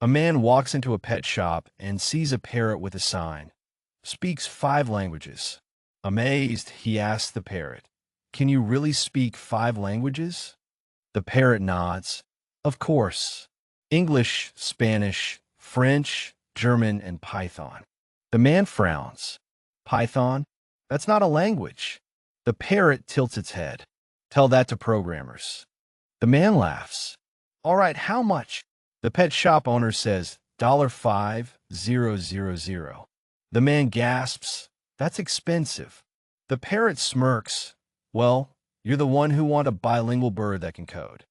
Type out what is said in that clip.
A man walks into a pet shop and sees a parrot with a sign. Speaks 5 languages. Amazed, he asks the parrot, "Can you really speak 5 languages?" The parrot nods. "Of course. English, Spanish, French, German, and Python." The man frowns. "Python? That's not a language." The parrot tilts its head. "Tell that to programmers." The man laughs. "All right, how much?" The pet shop owner says, $5,000. The man gasps, "That's expensive." The parrot smirks. "Well, you're the one who want a bilingual bird that can code."